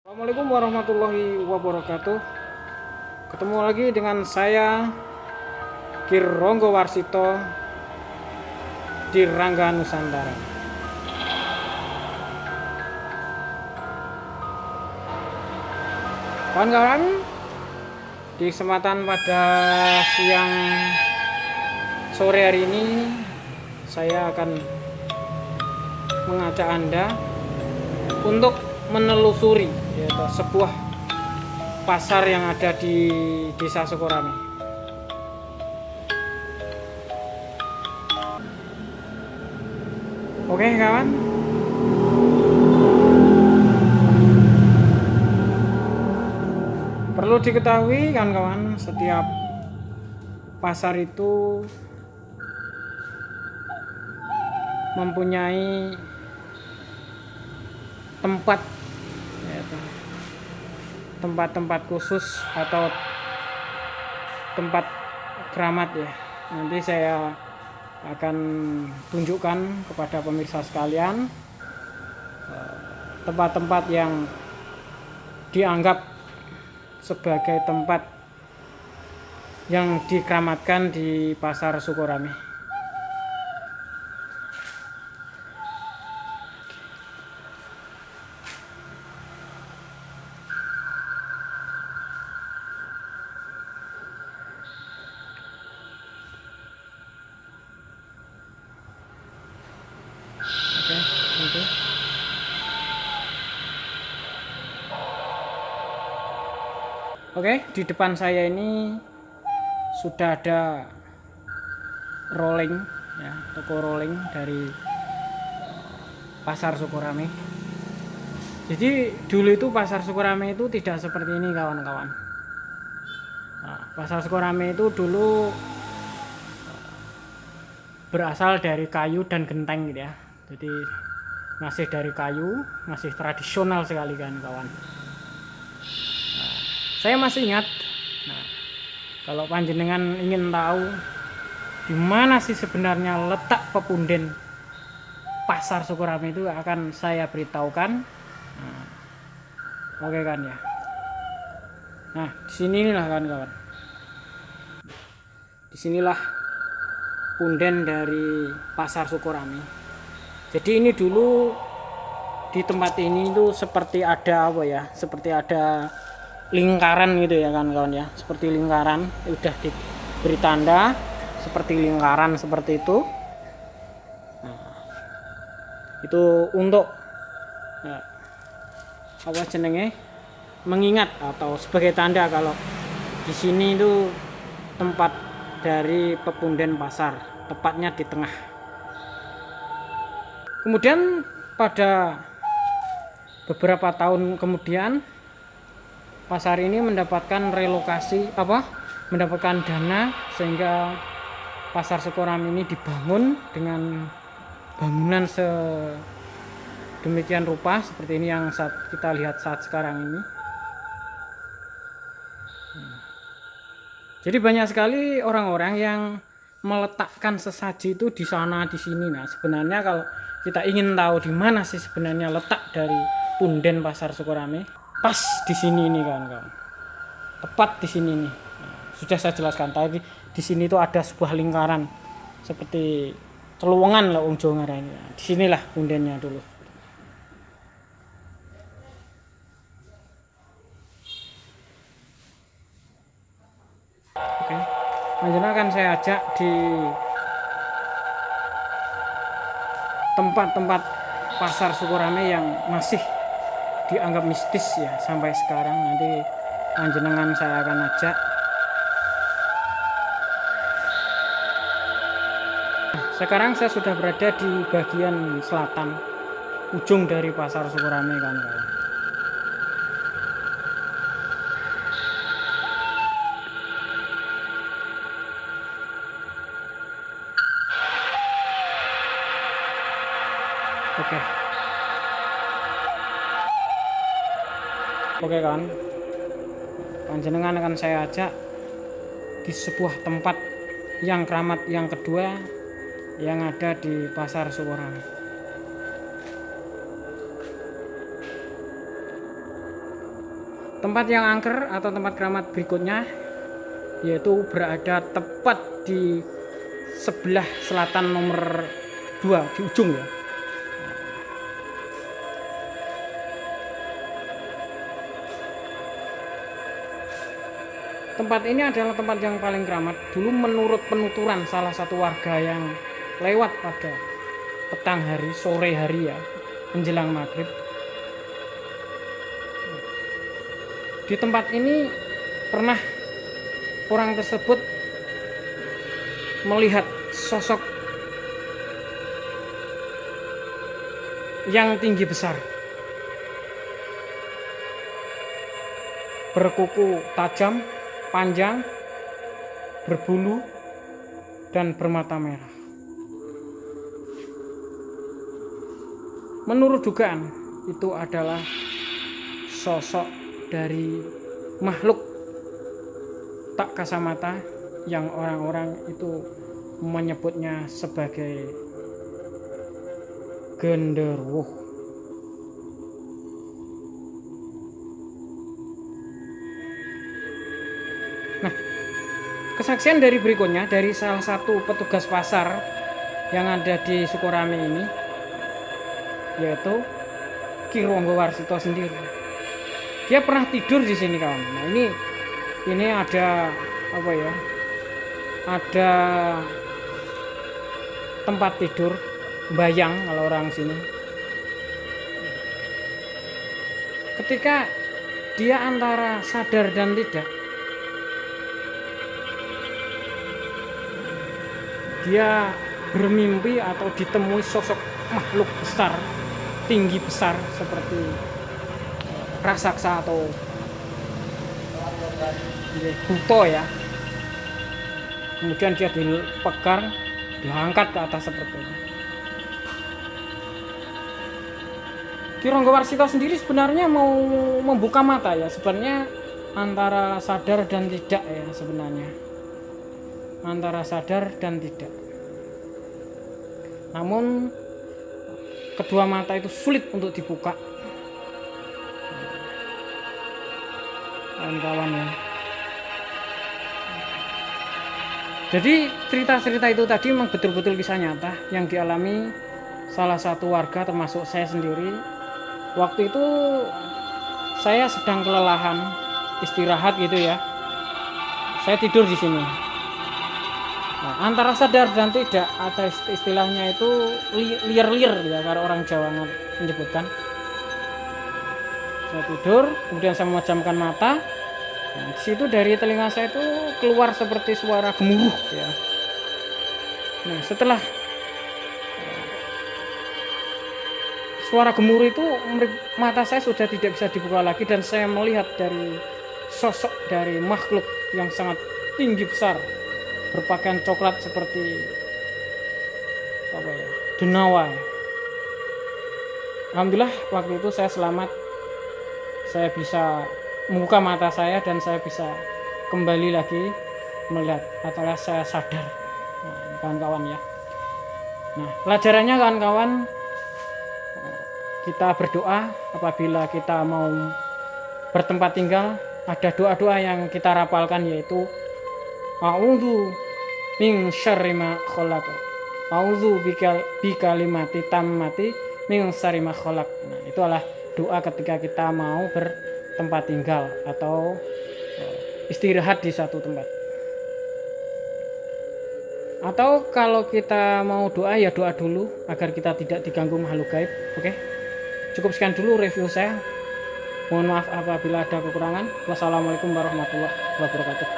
Assalamualaikum warahmatullahi wabarakatuh. Ketemu lagi dengan saya Kironggo Warsito di Rangga Nusantara. Kawan-kawan, di kesempatan pada siang sore hari ini saya akan mengajak Anda untuk menelusuri yaitu sebuah pasar yang ada di Desa Sukorame. Oke kawan, perlu diketahui kawan-kawan, setiap pasar itu mempunyai tempat khusus atau tempat keramat ya. Nanti saya akan tunjukkan kepada pemirsa sekalian tempat-tempat yang dianggap sebagai tempat yang dikeramatkan di Pasar Sukorame. Oke, di depan saya ini sudah ada rolling ya, toko rolling dari Pasar Sukorame. Jadi dulu itu Pasar Sukorame itu tidak seperti ini kawan-kawan. Nah, Pasar Sukorame itu dulu berasal dari kayu dan genteng gitu ya. Jadi masih dari kayu, masih tradisional sekali kan kawan. Saya masih ingat. Nah, kalau panjenengan ingin tahu di mana sih sebenarnya letak pepunden Pasar Sukorame itu akan saya beritahukan. Nah, oke kan ya. Nah, disinilah kawan-kawan. Disinilah punden dari Pasar Sukorame. Jadi ini dulu di tempat ini itu seperti ada apa ya? Seperti ada lingkaran gitu ya kawan-kawan ya, seperti lingkaran, udah diberi tanda seperti lingkaran seperti itu. Nah, itu untuk apa jenenge, mengingat atau sebagai tanda kalau di sini itu tempat dari pepunden pasar, tepatnya di tengah. Kemudian pada beberapa tahun kemudian pasar ini mendapatkan relokasi mendapatkan dana sehingga Pasar Sukorame ini dibangun dengan bangunan sedemikian rupa seperti ini yang kita lihat saat sekarang ini. Jadi banyak sekali orang-orang yang meletakkan sesaji itu di sana di sini. Nah, sebenarnya kalau kita ingin tahu di mana sih sebenarnya letak dari punden Pasar Sukorame, pas di sini ini kawan-kawan, tepat di sini nih. Nah, sudah saya jelaskan tadi, di sini itu ada sebuah lingkaran seperti celowongan lah Jawa ini. Nah, disinilah pundennya dulu. Oke, lanjutnya akan saya ajak di tempat-tempat Pasar Sukorame yang masih dianggap mistis ya sampai sekarang. Nanti panjenengan saya akan ajak. Sekarang saya sudah berada di bagian selatan ujung dari Pasar Sukorame kawan-kawan. Oke kan, panjenengan akan saya ajak di sebuah tempat yang keramat yang kedua yang ada di Pasar Sukorame. Tempat yang angker atau tempat keramat berikutnya yaitu berada tepat di sebelah selatan nomor 2 di ujung ya. Tempat ini adalah tempat yang paling keramat dulu menurut penuturan salah satu warga yang lewat pada petang hari, sore hari ya, menjelang maghrib. Di tempat ini pernah orang tersebut melihat sosok yang tinggi besar, berkuku tajam, panjang, berbulu, dan bermata merah. Menurut dugaan, itu adalah sosok dari makhluk tak kasamata yang orang-orang itu menyebutnya sebagai genderuwo. Nah, kesaksian dari berikutnya dari salah satu petugas pasar yang ada di Sukorame ini, yaitu Ki Ronggo Warsito sendiri. Dia pernah tidur di sini kawan. Nah, ini ada apa ya? Ada tempat tidur bayang kalau orang sini. Ketika dia antara sadar dan tidak, dia bermimpi atau ditemui sosok makhluk besar, tinggi besar seperti raksasa atau buto ya. Kemudian dia dipegang, diangkat ke atas seperti ini. Ki Ronggo Warsito sendiri sebenarnya mau membuka mata ya, sebenarnya antara sadar dan tidak ya sebenarnya. Antara sadar dan tidak. Namun kedua mata itu sulit untuk dibuka. Kawan-kawan ya. Jadi cerita-cerita itu tadi memang betul-betul kisah nyata yang dialami salah satu warga termasuk saya sendiri. Waktu itu saya sedang kelelahan, istirahat gitu ya. Saya tidur di sini. Nah, antara sadar dan tidak, ada istilahnya itu liar-liar ya kalau orang Jawa menyebutkan. Saya tidur, kemudian saya memejamkan mata. Nah, di situ dari telinga saya itu keluar seperti suara gemuruh ya. Nah, setelah suara gemuruh itu, mata saya sudah tidak bisa dibuka lagi dan saya melihat dari sosok dari makhluk yang sangat tinggi besar, berpakaian coklat seperti apa ya, denawa ya. Alhamdulillah waktu itu saya selamat, saya bisa membuka mata saya dan saya bisa kembali lagi melihat atau saya sadar. Nah, kawan-kawan ya. Nah, pelajarannya kawan-kawan, kita berdoa apabila kita mau bertempat tinggal, ada doa-doa yang kita rapalkan yaitu a'udzu min syarri ma khalaq, a'udzu bikalimati tammati min syarri ma khalaq. Nah, itu adalah doa ketika kita mau bertempat tinggal atau istirahat di satu tempat. Atau kalau kita mau doa ya doa dulu agar kita tidak diganggu makhluk gaib. Oke. Cukup sekian dulu review saya. Mohon maaf apabila ada kekurangan. Wassalamualaikum warahmatullahi wabarakatuh.